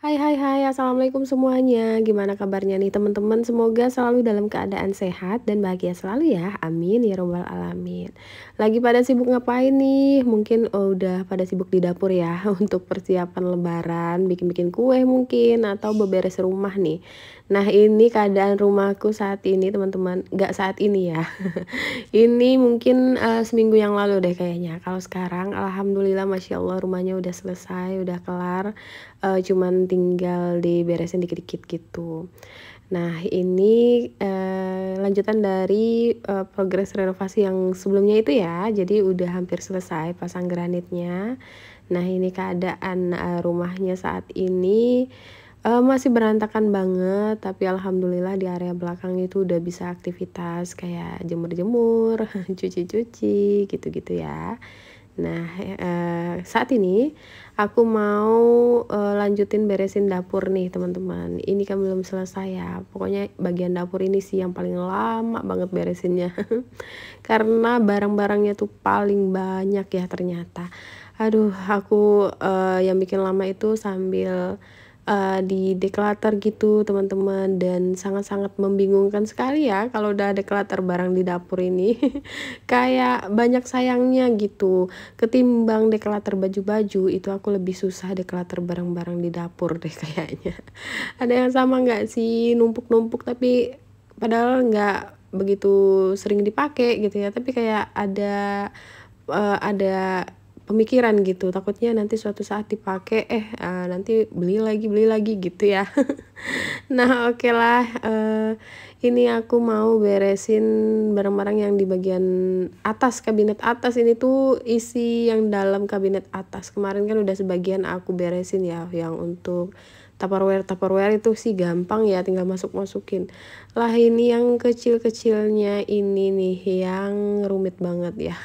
Hai, assalamualaikum semuanya. Gimana kabarnya nih teman-teman? Semoga selalu dalam keadaan sehat dan bahagia selalu ya. Amin ya robbal alamin. Lagi pada sibuk ngapain nih? Mungkin udah pada sibuk di dapur ya untuk persiapan lebaran, bikin-bikin kue mungkin atau beberes rumah nih. Nah, ini keadaan rumahku saat ini teman-teman. Nggak saat ini ya. Ini mungkin seminggu yang lalu deh kayaknya. Kalau sekarang alhamdulillah masya Allah rumahnya udah selesai, udah kelar. Cuman tinggal diberesin dikit-dikit gitu. Nah, ini lanjutan dari progres renovasi yang sebelumnya itu ya. Jadi udah hampir selesai pasang granitnya. Nah, ini keadaan rumahnya saat ini masih berantakan banget, tapi alhamdulillah di area belakang itu udah bisa aktivitas kayak jemur-jemur, cuci-cuci, gitu-gitu ya. Nah, saat ini aku mau lanjutin beresin dapur nih teman-teman. Ini kan belum selesai ya. Pokoknya bagian dapur ini sih yang paling lama banget beresinnya. Karena barang-barangnya tuh paling banyak ya ternyata. Aduh, aku yang bikin lama itu sambil di declutter gitu teman-teman, dan sangat-sangat membingungkan sekali ya kalau udah declutter barang di dapur ini. Kayak banyak sayangnya gitu. Ketimbang declutter baju-baju, itu aku lebih susah declutter barang-barang di dapur deh kayaknya. Ada yang sama nggak sih? Numpuk-numpuk tapi padahal nggak begitu sering dipakai gitu ya, tapi kayak ada pemikiran gitu, takutnya nanti suatu saat dipakai nanti beli lagi gitu ya. Nah, oke lah, ini aku mau beresin barang-barang yang di bagian atas, kabinet atas. Ini tuh isi yang dalam kabinet atas. Kemarin kan udah sebagian aku beresin ya, yang untuk Tupperware itu sih gampang ya, tinggal masukin. Lah ini yang kecil-kecilnya ini nih yang rumit banget ya.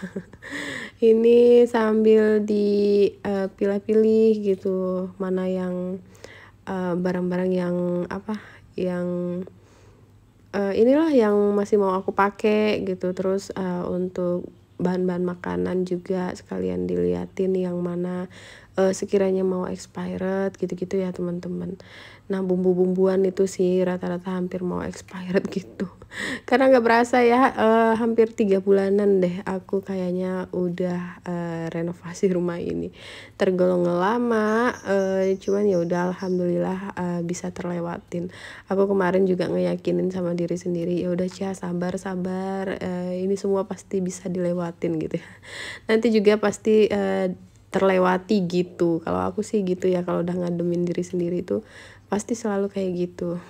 Ini sambil dipilah-pilih gitu, mana yang barang-barang yang apa, yang inilah yang masih mau aku pakai gitu. Terus untuk bahan-bahan makanan juga sekalian diliatin yang mana sekiranya mau expired gitu-gitu ya teman-teman. Nah, bumbu-bumbuan itu sih rata-rata hampir mau expired gitu. Karena nggak berasa ya, hampir 3 bulanan deh aku kayaknya udah renovasi rumah ini. Tergolong lama, cuman ya udah alhamdulillah bisa terlewatin. Aku kemarin juga ngeyakinin sama diri sendiri, ya udah Cia, sabar, ini semua pasti bisa dilewatin gitu ya. Nanti juga pasti terlewati gitu. Kalau aku sih gitu ya, kalau udah ngademin diri sendiri itu pasti selalu kayak gitu.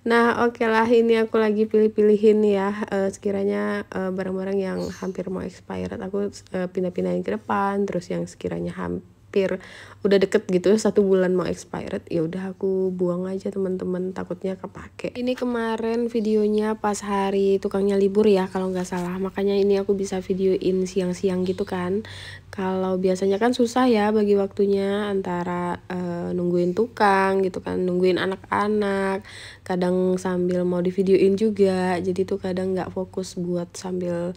Nah, oke lah, ini aku lagi pilih-pilihin ya, sekiranya barang-barang yang hampir mau expired aku pindah-pindahin ke depan, terus yang sekiranya hampir udah deket gitu 1 bulan mau expired, ya udah aku buang aja teman-teman, takutnya kepake. Ini kemarin videonya pas hari tukangnya libur ya kalau nggak salah, makanya ini aku bisa videoin siang-siang gitu kan. Kalau biasanya kan susah ya bagi waktunya antara nungguin tukang gitu kan, nungguin anak-anak, kadang sambil mau di videoin juga, jadi tuh kadang nggak fokus buat sambil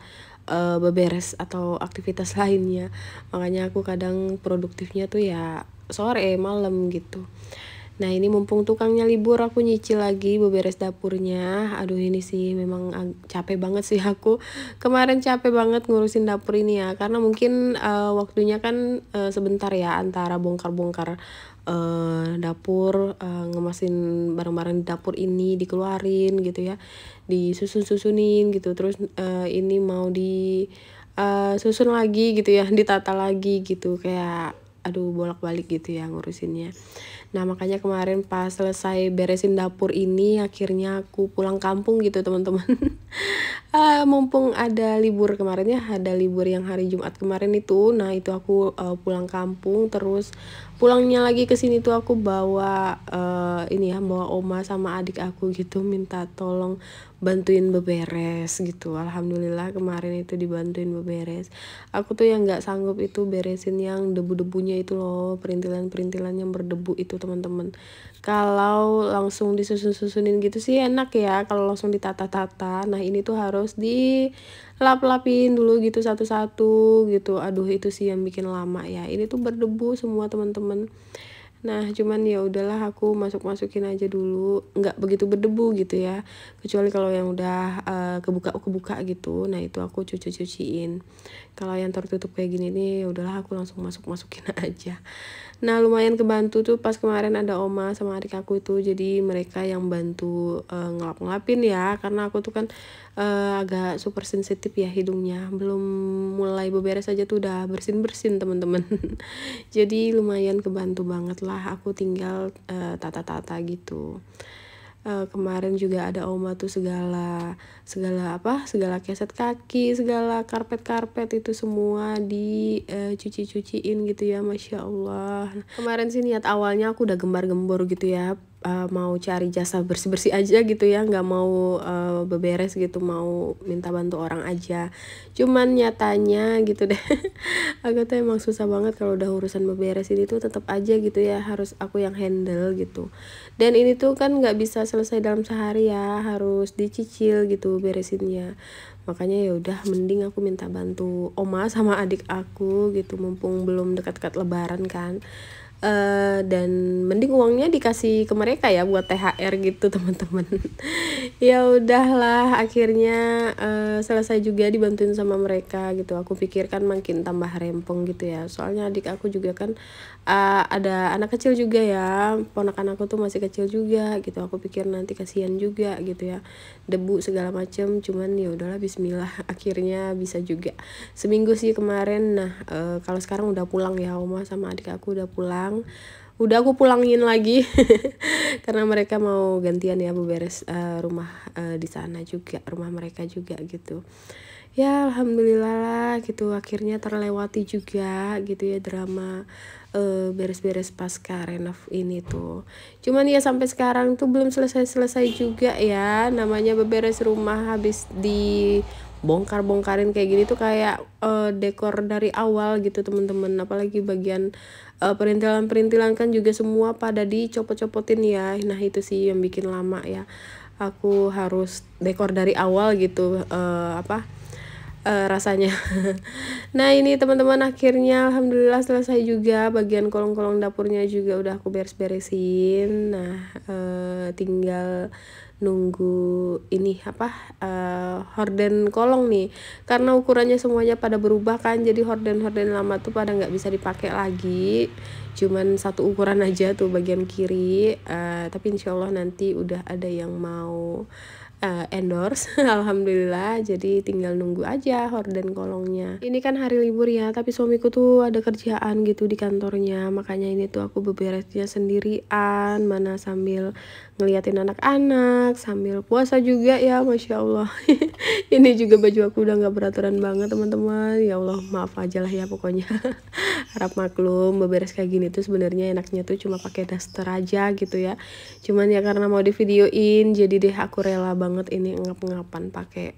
beberes atau aktivitas lainnya. Makanya aku kadang produktifnya tuh ya sore malam gitu. Nah, ini mumpung tukangnya libur, aku nyicil lagi beberes dapurnya. Aduh, ini sih memang capek banget sih aku. Kemarin capek banget ngurusin dapur ini ya, karena mungkin waktunya kan sebentar ya antara bongkar-bongkar dapur, ngemasin barang-barang di dapur ini, dikeluarin gitu ya, disusun-susunin gitu. Terus ini mau susun lagi gitu ya, ditata lagi gitu, kayak aduh bolak-balik gitu ya ngurusinnya. Nah, makanya kemarin pas selesai beresin dapur ini akhirnya aku pulang kampung gitu teman-teman. Mumpung ada libur kemarin ya, ada libur yang hari Jumat kemarin itu. Nah, itu aku pulang kampung, terus pulangnya lagi ke sini tuh aku bawa ini ya, bawa oma sama adik aku gitu, minta tolong bantuin beberes gitu. Alhamdulillah kemarin itu dibantuin beberes. Aku tuh yang nggak sanggup itu beresin yang debu-debunya itu loh, perintilan-perintilan yang berdebu itu teman-teman. Kalau langsung disusun-susunin gitu sih enak ya, kalau langsung ditata-tata. Nah, ini tuh harus dilap-lapin dulu gitu satu-satu gitu. Aduh, itu sih yang bikin lama ya. Ini tuh berdebu semua teman-teman. Nah cuman ya udahlah, aku masukin aja dulu, nggak begitu berdebu gitu ya, kecuali kalau yang udah kebuka gitu, nah itu aku cuciin. Kalau yang tertutup kayak gini nih, ya udahlah aku langsung masukin aja. Nah lumayan kebantu tuh pas kemarin ada oma sama adik aku itu, jadi mereka yang bantu ngelap-ngelapin ya, karena aku tuh kan agak super sensitif ya hidungnya, belum mulai beberes aja tuh udah bersin teman-teman. Jadi lumayan kebantu banget lah, aku tinggal tata-tata gitu. Kemarin juga ada oma tuh segala keset kaki, segala karpet itu semua cuciin gitu ya, masya Allah. Kemarin sih niat awalnya aku udah gembar-gembor gitu ya, mau cari jasa bersih aja gitu ya, nggak mau beberes gitu, mau minta bantu orang aja. Cuman nyatanya gitu deh, aku tuh emang susah banget kalau udah urusan beberes ini tuh, tetap aja gitu ya harus aku yang handle gitu. Dan ini tuh kan nggak bisa selesai dalam sehari ya, harus dicicil gitu beresinnya. Makanya ya udah mending aku minta bantu oma sama adik aku gitu, mumpung belum dekat-dekat lebaran kan. Dan mending uangnya dikasih ke mereka ya buat THR gitu teman-teman. Ya udahlah, akhirnya selesai juga dibantuin sama mereka gitu. Aku pikir kan makin tambah rempong gitu ya, soalnya adik aku juga kan ada anak kecil juga ya, ponakan aku tuh masih kecil juga gitu. Aku pikir nanti kasihan juga gitu ya, debu segala macem. Cuman ya udahlah, bismillah, akhirnya bisa juga. Seminggu sih kemarin. Nah kalau sekarang udah pulang ya, oma sama adik aku udah pulang, udah aku pulangin lagi karena mereka mau gantian ya beberes rumah di sana juga, rumah mereka juga gitu. Ya alhamdulillah lah gitu, akhirnya terlewati juga gitu ya drama beres-beres pasca renov ini tuh. Cuman ya sampai sekarang tuh belum selesai juga ya, namanya beberes rumah habis dibongkar-bongkarin kayak gini tuh kayak dekor dari awal gitu teman-teman. Apalagi bagian perintilan kan juga semua pada dicopot-copotin ya. Nah itu sih yang bikin lama ya, aku harus dekor dari awal gitu rasanya. Nah ini teman-teman, akhirnya alhamdulillah selesai juga, bagian kolong-kolong dapurnya juga udah aku beres-beresin. Nah tinggal nunggu ini horden kolong nih, karena ukurannya semuanya pada berubah kan, jadi horden lama tuh pada nggak bisa dipakai lagi, cuman satu ukuran aja tuh bagian kiri. Tapi insyaallah nanti udah ada yang mau endorse alhamdulillah, jadi tinggal nunggu aja horden kolongnya. Ini kan hari libur ya, tapi suamiku tuh ada kerjaan gitu di kantornya, makanya ini tuh aku beberesnya sendirian, mana sambil ngeliatin anak-anak sambil puasa juga ya, masya Allah. Ini juga baju aku udah nggak beraturan banget teman-teman, ya Allah maaf aja lah ya pokoknya. Harap maklum, beberes kayak gini tuh sebenarnya enaknya tuh cuma pakai daster aja gitu ya, cuman ya karena mau di videoin jadi deh aku rela banget ini ngap-ngapan pakai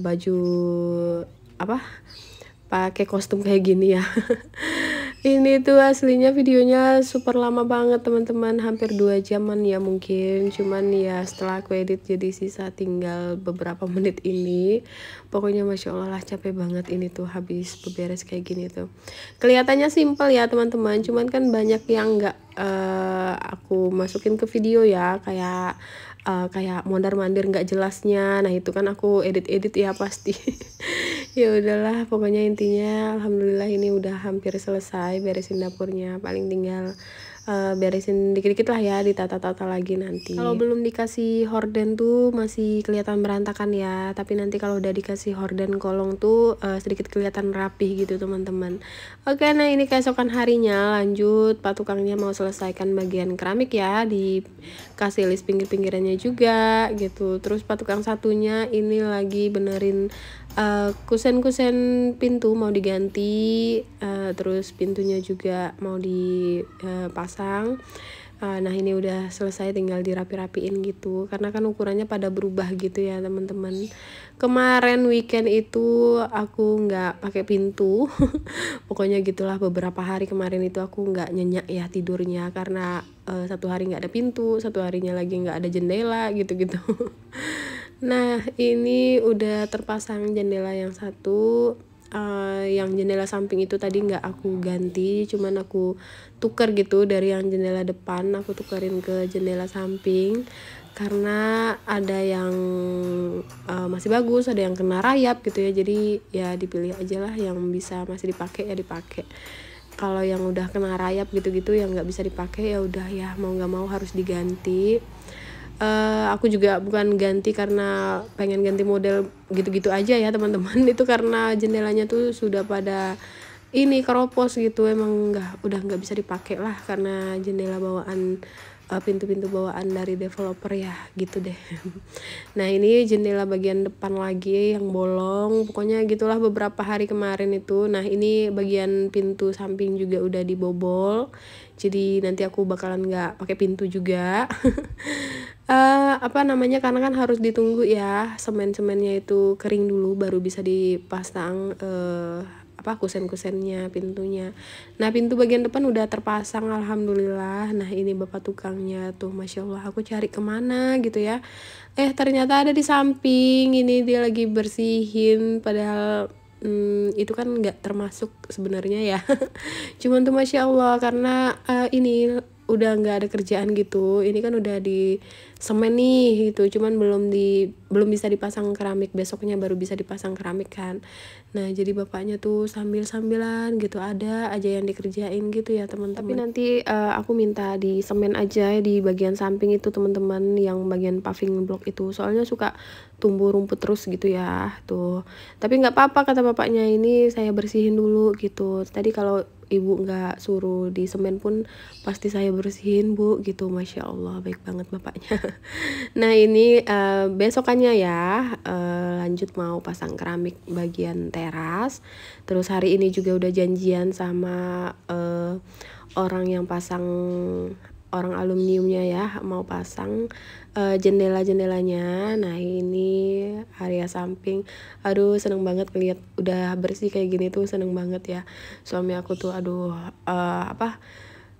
baju pakai kostum kayak gini ya. Ini tuh aslinya videonya super lama banget teman-teman, hampir 2 jaman ya mungkin, cuman ya setelah aku edit jadi sisa tinggal beberapa menit ini. Pokoknya masya Allah lah, capek banget ini tuh habis beberes kayak gini tuh. Kelihatannya simpel ya teman-teman, cuman kan banyak yang nggak aku masukin ke video ya, kayak mondar-mandir nggak jelasnya. Nah itu kan aku edit ya pasti. Ya udahlah, pokoknya intinya alhamdulillah ini udah hampir selesai beresin dapurnya, paling tinggal beresin dikit-dikit lah ya, ditata-tata lagi nanti. Kalau belum dikasih horden tuh masih kelihatan berantakan ya, tapi nanti kalau udah dikasih horden kolong tuh sedikit kelihatan rapih gitu teman-teman. Oke, nah ini keesokan harinya lanjut, Pak tukangnya mau selesaikan bagian keramik ya, dikasih list pinggir-pinggirannya juga gitu. Terus Pak tukang satunya ini lagi benerin kusen pintu mau diganti, terus pintunya juga mau dipasang. Nah ini udah selesai, tinggal dirapi-rapiin gitu, karena kan ukurannya pada berubah gitu ya teman-teman. Kemarin weekend itu aku nggak pakai pintu. Pokoknya gitulah, beberapa hari kemarin itu aku nggak nyenyak ya tidurnya, karena satu hari nggak ada pintu, satu harinya lagi nggak ada jendela gitu-gitu. Nah ini udah terpasang jendela yang satu, yang jendela samping itu tadi nggak aku ganti, cuman aku tuker gitu, dari yang jendela depan aku tukerin ke jendela samping karena ada yang masih bagus, ada yang kena rayap gitu ya. Jadi ya dipilih aja lah yang bisa masih dipakai ya dipakai. Kalau yang udah kena rayap gitu-gitu yang nggak bisa dipakai ya udah ya mau nggak mau harus diganti. Aku juga bukan ganti karena pengen ganti model gitu-gitu aja ya teman-teman. Itu karena jendelanya tuh sudah pada ini keropos gitu, emang udah nggak bisa dipakai lah karena jendela bawaan, pintu-pintu bawaan dari developer ya gitu deh. Nah ini jendela bagian depan lagi yang bolong, pokoknya gitulah beberapa hari kemarin itu. Nah ini bagian pintu samping juga udah dibobol, jadi nanti aku bakalan nggak pakai pintu juga. Apa namanya, karena kan harus ditunggu ya semen-semennya itu kering dulu baru bisa dipasang kusen-kusennya pintunya. Nah pintu bagian depan udah terpasang alhamdulillah. Nah ini bapak tukangnya tuh masya Allah, aku cari kemana gitu ya, ternyata ada di samping. Ini dia lagi bersihin, padahal itu kan nggak termasuk sebenarnya ya. Cuman tuh masya Allah karena ini udah nggak ada kerjaan gitu, ini kan udah di semen nih gitu, cuman belum bisa dipasang keramik, besoknya baru bisa dipasang keramik kan. Nah jadi bapaknya tuh sambilan gitu, ada aja yang dikerjain gitu ya teman-teman. Tapi nanti aku minta di semen aja di bagian samping itu teman-teman, yang bagian paving block itu, soalnya suka tumbuh rumput terus gitu ya tuh. Tapi nggak apa-apa kata bapaknya, ini saya bersihin dulu gitu. Tadi kalau ibu nggak suruh di semen pun pasti saya bersihin bu gitu. Masya Allah baik banget bapaknya. Nah ini besokannya ya, lanjut mau pasang keramik bagian teras. Terus hari ini juga udah janjian sama orang yang pasang, orang aluminiumnya ya, mau pasang jendela-jendelanya. Nah ini area samping, aduh seneng banget ngeliat udah bersih kayak gini tuh, seneng banget ya. Suami aku tuh aduh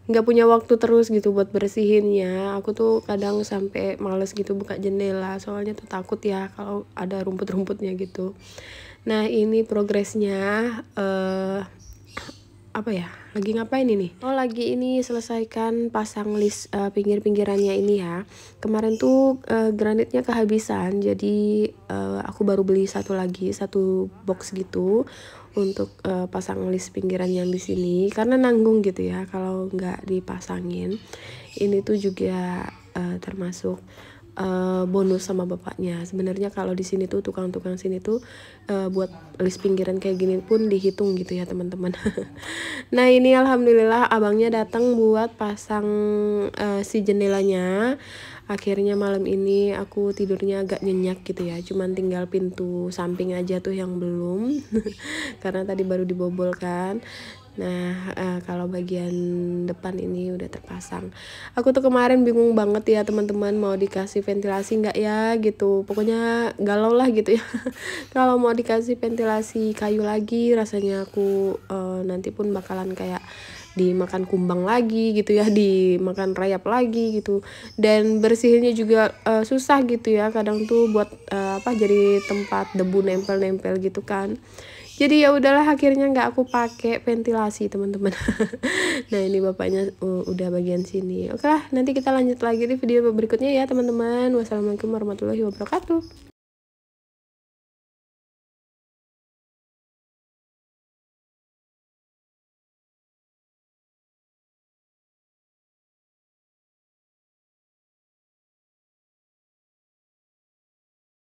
nggak punya waktu terus gitu buat bersihinnya. Aku tuh kadang sampai males gitu buka jendela, soalnya tuh takut ya kalau ada rumput-rumputnya gitu. Nah ini progresnya apa ya, lagi ngapain ini? Oh lagi ini selesaikan pasang list pinggir-pinggirannya ini ya. Kemarin tuh granitnya kehabisan, jadi aku baru beli satu box gitu untuk pasang list pinggiran yang di sini, karena nanggung gitu ya kalau nggak dipasangin. Ini tuh juga termasuk bonus sama bapaknya. Sebenarnya kalau di sini tuh tukang-tukang sini tuh buat list pinggiran kayak gini pun dihitung gitu ya teman-teman. Nah ini alhamdulillah abangnya datang buat pasang si jendelanya. Akhirnya malam ini aku tidurnya agak nyenyak gitu ya, cuman tinggal pintu samping aja tuh yang belum karena tadi baru dibobol kan. Nah kalau bagian depan ini udah terpasang. Aku tuh kemarin bingung banget ya teman-teman, mau dikasih ventilasi nggak ya gitu, pokoknya galau lah gitu ya. Kalau mau dikasih ventilasi kayu lagi rasanya aku nanti pun bakalan kayak dimakan kumbang lagi gitu ya, dimakan rayap lagi gitu, dan bersihinnya juga susah gitu ya, kadang tuh buat jadi tempat debu nempel-nempel gitu kan. Jadi ya udahlah akhirnya nggak aku pakai ventilasi teman-teman. Nah ini bapaknya udah bagian sini. Oke lah, nanti kita lanjut lagi di video berikutnya ya teman-teman. Wassalamualaikum warahmatullahi wabarakatuh.